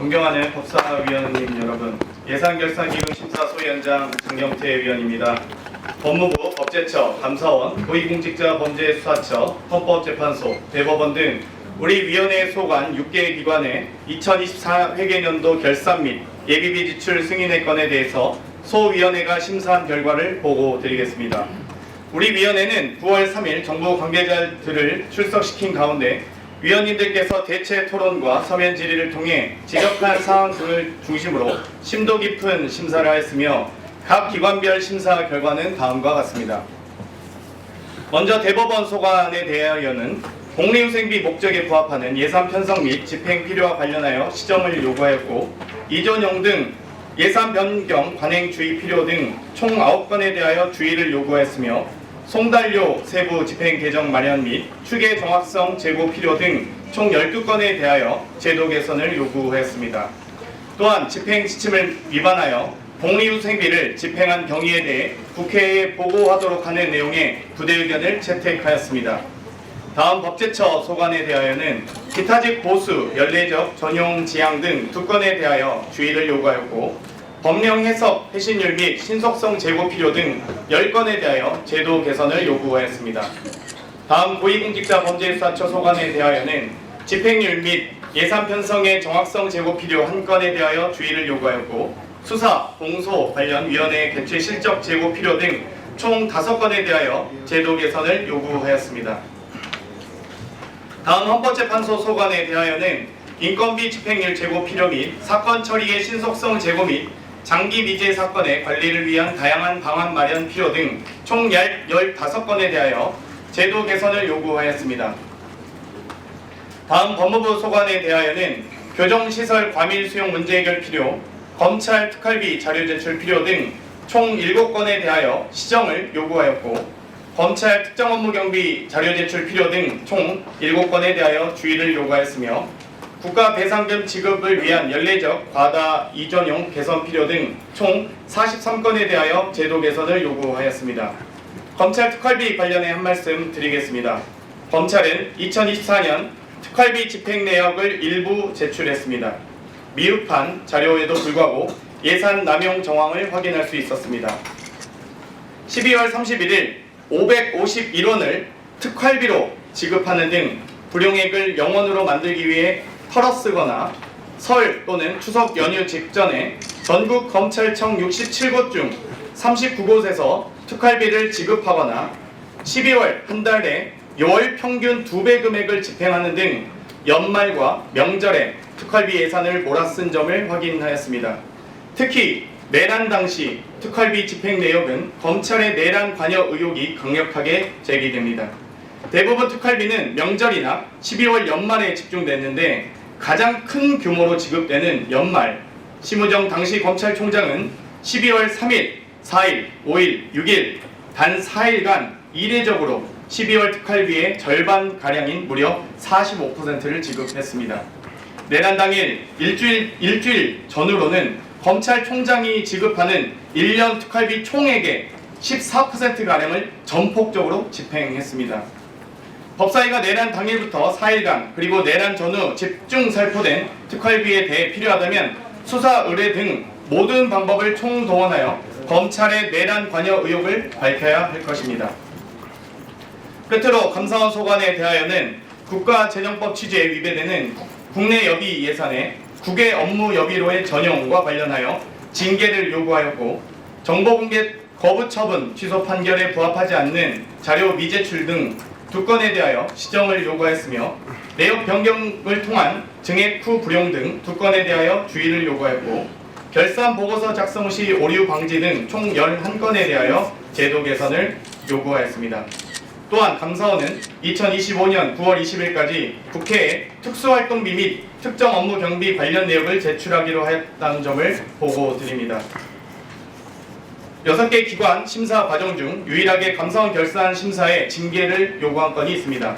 존경하는 법사위원님 여러분, 예산결산기금심사소위원장 장경태 위원입니다. 법무부, 법제처, 감사원, 고위공직자범죄수사처, 헌법재판소, 대법원 등 우리 위원회에 소관 6개 기관의 2024 회계년도 결산 및 예비비 지출 승인의 건에 대해서 소위원회가 심사한 결과를 보고드리겠습니다. 우리 위원회는 9월 3일 정부 관계자들을 출석시킨 가운데 위원님들께서 대체 토론과 서면 질의를 통해 지적한 사항 등을 중심으로 심도 깊은 심사를 하였으며 각 기관별 심사 결과는 다음과 같습니다. 먼저 대법원 소관에 대하여는 복리후생비 목적에 부합하는 예산 편성 및 집행 필요와 관련하여 시정을 요구하였고, 이전용 등 예산 변경 관행 주의 필요 등 총 9건에 대하여 주의를 요구하였으며, 송달료 세부 집행 개정 마련 및 추계 정확성 제고 필요 등 총 12건에 대하여 제도 개선을 요구하였습니다. 또한 집행 지침을 위반하여 복리후생비를 집행한 경위에 대해 국회에 보고하도록 하는 내용의 부대 의견을 채택하였습니다. 다음 법제처 소관에 대하여는 기타직 보수, 연례적 전용 지향 등 2건에 대하여 주의를 요구하였고, 법령 해석, 해신율 및 신속성 제고 필요 등 10건에 대하여 제도 개선을 요구하였습니다. 다음 고위공직자범죄수사처 소관에 대하여는 집행률 및 예산 편성의 정확성 제고 필요 1건에 대하여 주의를 요구하였고, 수사, 공소 관련 위원회 개최 실적 제고 필요 등 총 5건에 대하여 제도 개선을 요구하였습니다. 다음 헌법재판소 소관에 대하여는 인건비 집행률 제고 필요 및 사건 처리의 신속성 제고 및 장기 미제 사건의 관리를 위한 다양한 방안 마련 필요 등 총 15건에 대하여 제도 개선을 요구하였습니다. 다음 법무부 소관에 대하여는 교정시설 과밀 수용 문제 해결 필요, 검찰 특활비 자료 제출 필요 등 총 7건에 대하여 시정을 요구하였고, 검찰 특정 업무 경비 자료 제출 필요 등 총 7건에 대하여 주의를 요구하였으며, 국가 배상금 지급을 위한 연례적 과다 이전용 개선 필요 등 총 43건에 대하여 제도 개선을 요구하였습니다. 검찰 특활비 관련해 한 말씀 드리겠습니다. 검찰은 2024년 특활비 집행 내역을 일부 제출했습니다. 미흡한 자료에도 불구하고 예산 남용 정황을 확인할 수 있었습니다. 12월 31일 551원을 특활비로 지급하는 등 불용액을 영원으로 만들기 위해 털어쓰거나 설 또는 추석 연휴 직전에 전국 검찰청 67곳 중 39곳에서 특활비를 지급하거나 12월 한 달에 월 평균 2배 금액을 집행하는 등 연말과 명절에 특활비 예산을 몰아쓴 점을 확인하였습니다. 특히 내란 당시 특활비 집행 내역은 검찰의 내란 관여 의혹이 강력하게 제기됩니다. 대부분 특활비는 명절이나 12월 연말에 집중됐는데 가장 큰 규모로 지급되는 연말, 심우정 당시 검찰총장은 12월 3일, 4일, 5일, 6일 단 4일간 이례적으로 12월 특활비의 절반가량인 무려 45%를 지급했습니다. 내란 당일 일주일 전후로는 검찰총장이 지급하는 1년 특활비 총액의 14%가량을 전폭적으로 집행했습니다. 법사위가 내란 당일부터 4일간 그리고 내란 전후 집중 살포된 특활비에 대해 필요하다면 수사 의뢰 등 모든 방법을 총동원하여 검찰의 내란 관여 의혹을 밝혀야 할 것입니다. 끝으로 감사원 소관에 대하여는 국가재정법 취지에 위배되는 국내 여비 예산의 국외 업무 여비로의 전용과 관련하여 징계를 요구하였고, 정보공개 거부 처분 취소 판결에 부합하지 않는 자료 미제출 등 2건에 대하여 시정을 요구하였으며, 내역 변경을 통한 증액 후 불용 등 2건에 대하여 주의를 요구하였고, 결산 보고서 작성 시 오류 방지 등 총 11건에 대하여 제도 개선을 요구하였습니다. 또한 감사원은 2025년 9월 20일까지 국회에 특수활동비 및 특정 업무 경비 관련 내역을 제출하기로 하였다는 점을 보고드립니다. 6개 기관 심사 과정 중 유일하게 감사원 결산 심사에 징계를 요구한 건이 있습니다.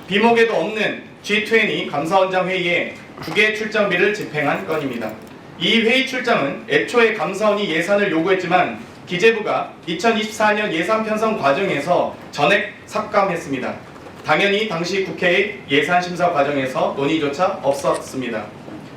비목에도 없는 G20 감사원장 회의에 2개 출장비를 집행한 건입니다. 이 회의 출장은 애초에 감사원이 예산을 요구했지만 기재부가 2024년 예산 편성 과정에서 전액 삭감했습니다. 당연히 당시 국회의 예산 심사 과정에서 논의조차 없었습니다.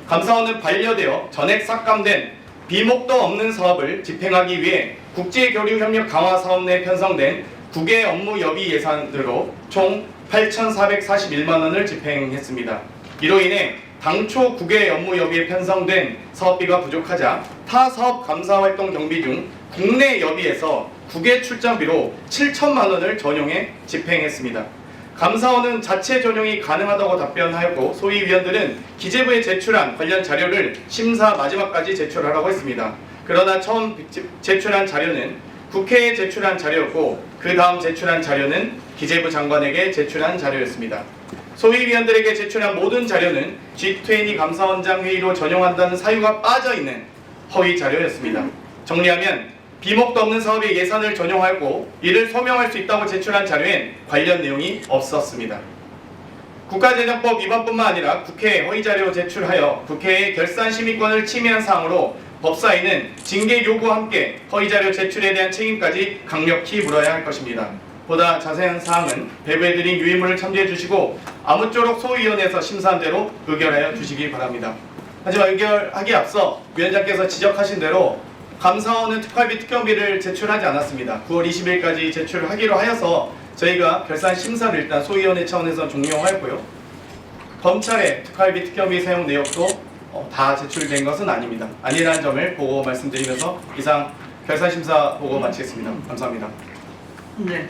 감사원은 반려되어 전액 삭감된 비목도 없는 사업을 집행하기 위해 국제교류협력 강화 사업 내 편성된 국외 업무 여비 예산으로 총 8,441만 원을 집행했습니다. 이로 인해 당초 국외 업무 여비에 편성된 사업비가 부족하자 타 사업 감사 활동 경비 중 국내 여비에서 국외 출장비로 7천만 원을 전용해 집행했습니다. 감사원은 자체 전용이 가능하다고 답변하였고 소위 위원들은 기재부에 제출한 관련 자료를 심사 마지막까지 제출하라고 했습니다. 그러나 처음 제출한 자료는 국회에 제출한 자료였고 그 다음 제출한 자료는 기재부 장관에게 제출한 자료였습니다. 소위 위원들에게 제출한 모든 자료는 G20 감사원장 회의로 전용한다는 사유가 빠져있는 허위 자료였습니다. 정리하면 비목도 없는 사업에 예산을 전용하였고 이를 소명할 수 있다고 제출한 자료엔 관련 내용이 없었습니다. 국가재정법 위반뿐만 아니라 국회에 허위자료 제출하여 국회의 결산심의권을 침해한 사항으로 법사위는 징계 요구와 함께 허위자료 제출에 대한 책임까지 강력히 물어야 할 것입니다. 보다 자세한 사항은 배부해드린 유인물을 참조해 주시고 아무쪼록 소위원회에서 심사한 대로 의결하여 주시기 바랍니다. 하지만 의결하기에 앞서 위원장께서 지적하신 대로 감사원은 특활비 특경비를 제출하지 않았습니다. 9월 20일까지 제출하기로 하여서 저희가 결산 심사를 일단 소위원회 차원에서 종료하였고요. 검찰의 특활비 특경비 사용 내역도 다 제출된 것은 아닙니다. 아니라는 점을 보고 말씀드리면서 이상 결산 심사 보고 마치겠습니다. 감사합니다. 네.